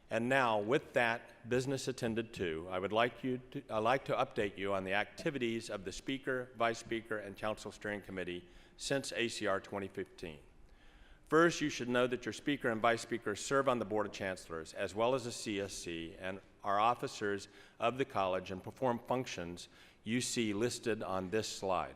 And now, with that business attended to, I'd like to update you on the activities of the Speaker, Vice Speaker, and Council Steering Committee since ACR 2015. First, you should know that your Speaker and Vice Speaker serve on the Board of Chancellors, as well as the CSC, and are officers of the college and perform functions you see listed on this slide.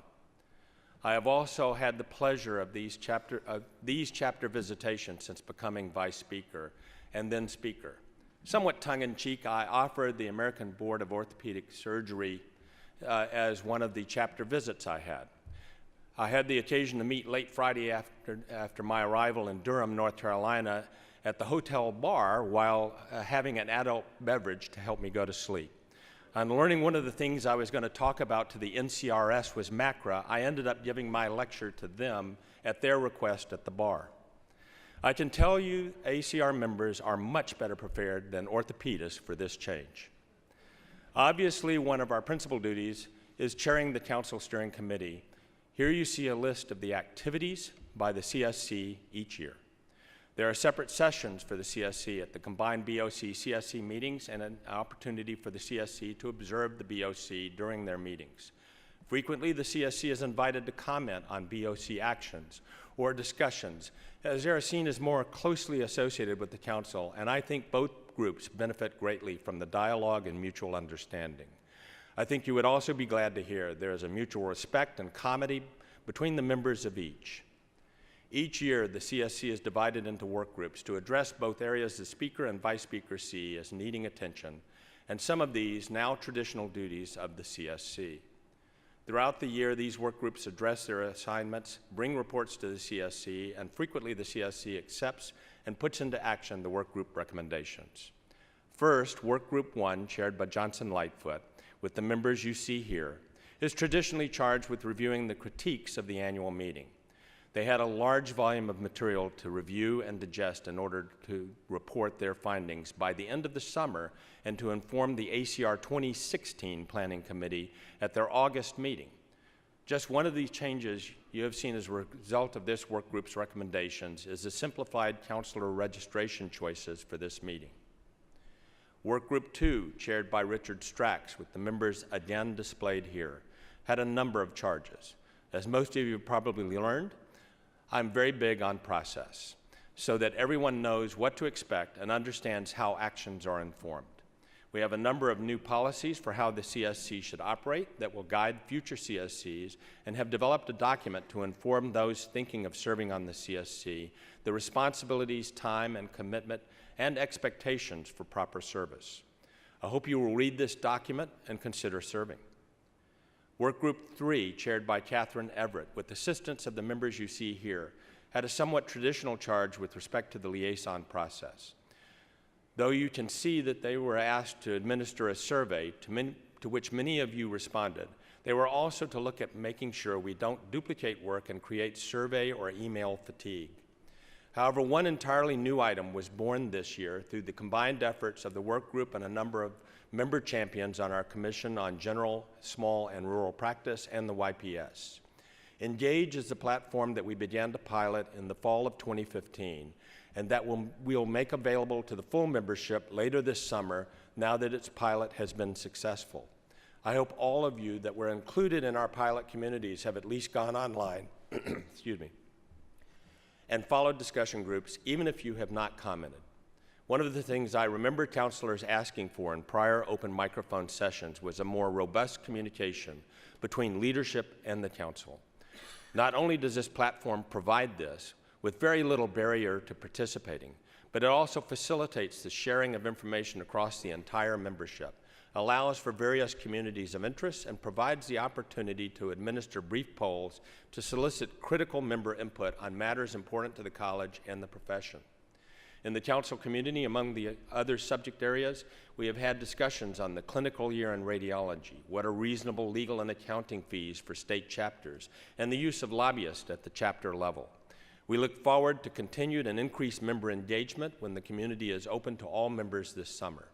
I have also had the pleasure of these chapter visitations since becoming Vice Speaker and then Speaker. Somewhat tongue-in-cheek, I offered the American Board of Orthopedic Surgery as one of the chapter visits I had. I had the occasion to meet late Friday after my arrival in Durham, North Carolina, at the hotel bar while having an adult beverage to help me go to sleep. On learning one of the things I was going to talk about to the NCRS was MACRA, I ended up giving my lecture to them at their request at the bar. I can tell you ACR members are much better prepared than orthopedists for this change. Obviously, one of our principal duties is chairing the Council Steering Committee. Here you see a list of the activities by the CSC each year. There are separate sessions for the CSC at the combined BOC-CSC meetings and an opportunity for the CSC to observe the BOC during their meetings. Frequently, the CSC is invited to comment on BOC actions or discussions, as they are seen as more closely associated with the Council, and I think both groups benefit greatly from the dialogue and mutual understanding. I think you would also be glad to hear there is a mutual respect and comity between the members of each. Each year, the CSC is divided into work groups to address both areas the Speaker and Vice Speaker see as needing attention, and some of these now traditional duties of the CSC. Throughout the year, these work groups address their assignments, bring reports to the CSC, and frequently the CSC accepts and puts into action the work group recommendations. First, Work Group 1, chaired by Johnson Lightfoot, with the members you see here, is traditionally charged with reviewing the critiques of the annual meeting. They had a large volume of material to review and digest in order to report their findings by the end of the summer and to inform the ACR 2016 Planning Committee at their August meeting. Just one of these changes you have seen as a result of this work group's recommendations is the simplified counselor registration choices for this meeting. Work Group 2, chaired by Richard Strax, with the members again displayed here, had a number of charges. As most of you have probably learned, I'm very big on process, so that everyone knows what to expect and understands how actions are informed. We have a number of new policies for how the CSC should operate that will guide future CSCs, and have developed a document to inform those thinking of serving on the CSC the responsibilities, time, and commitment, and expectations for proper service. I hope you will read this document and consider serving. Work Group 3, chaired by Catherine Everett, with assistance of the members you see here, had a somewhat traditional charge with respect to the liaison process. Though you can see that they were asked to administer a survey to which many of you responded, they were also to look at making sure we don't duplicate work and create survey or email fatigue. However, one entirely new item was born this year through the combined efforts of the work group and a number of member champions on our Commission on General, Small, and Rural Practice and the YPS. Engage is the platform that we began to pilot in the fall of 2015, and that we'll make available to the full membership later this summer now that its pilot has been successful. I hope all of you that were included in our pilot communities have at least gone online excuse me, and followed discussion groups, even if you have not commented. One of the things I remember counselors asking for in prior open microphone sessions was a more robust communication between leadership and the council. Not only does this platform provide this with very little barrier to participating, but it also facilitates the sharing of information across the entire membership, allows for various communities of interest, and provides the opportunity to administer brief polls to solicit critical member input on matters important to the college and the profession. In the council community, among the other subject areas, we have had discussions on the clinical year in radiology, what are reasonable legal and accounting fees for state chapters, and the use of lobbyists at the chapter level. We look forward to continued and increased member engagement when the community is open to all members this summer.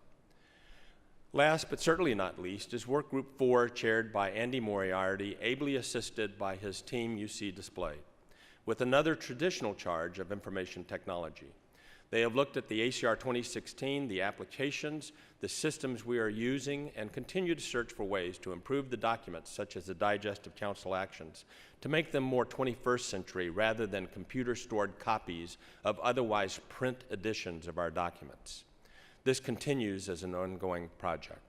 Last but certainly not least is Work Group 4, chaired by Andy Moriarty, ably assisted by his team you see displayed, with another traditional charge of information technology. They have looked at the ACR 2016, the applications, the systems we are using, and continue to search for ways to improve the documents, such as the digest of council actions, to make them more 21st century rather than computer-stored copies of otherwise print editions of our documents. This continues as an ongoing project.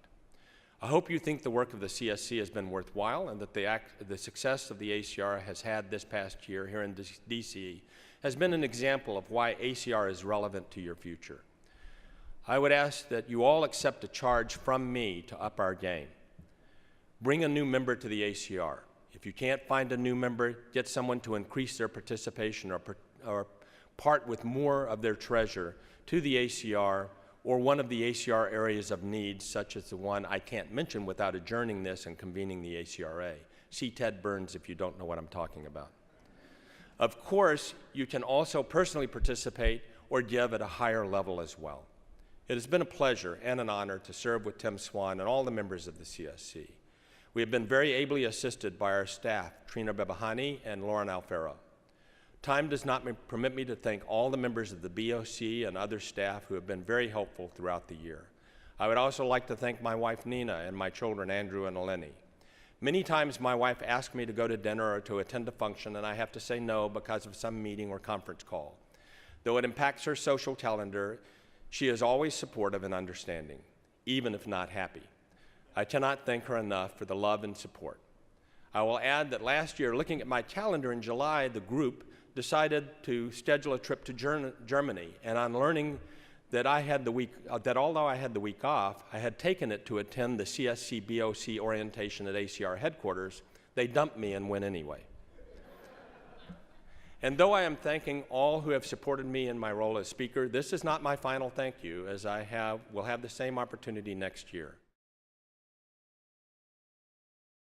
I hope you think the work of the CSC has been worthwhile and that the success of the ACR has had this past year here in DC has been an example of why ACR is relevant to your future. I would ask that you all accept a charge from me to up our game. Bring a new member to the ACR. If you can't find a new member, get someone to increase their participation or part with more of their treasure to the ACR or one of the ACR areas of need, such as the one I can't mention without adjourning this and convening the ACRA. See Ted Burns if you don't know what I'm talking about. Of course, you can also personally participate or give at a higher level as well. It has been a pleasure and an honor to serve with Tim Swan and all the members of the CSC. We have been very ably assisted by our staff, Trina Bebahani and Lauren Alfaro. Time does not permit me to thank all the members of the BOC and other staff who have been very helpful throughout the year. I would also like to thank my wife, Nina, and my children, Andrew and Eleni. Many times my wife asks me to go to dinner or to attend a function, and I have to say no because of some meeting or conference call. Though it impacts her social calendar, she is always supportive and understanding, even if not happy. I cannot thank her enough for the love and support. I will add that last year, looking at my calendar in July, the group decided to schedule a trip to Germany, and on learning that although I had the week off, I had taken it to attend the CSC BOC orientation at ACR headquarters, they dumped me and went anyway. And though I am thanking all who have supported me in my role as speaker, this is not my final thank you, as will have the same opportunity next year.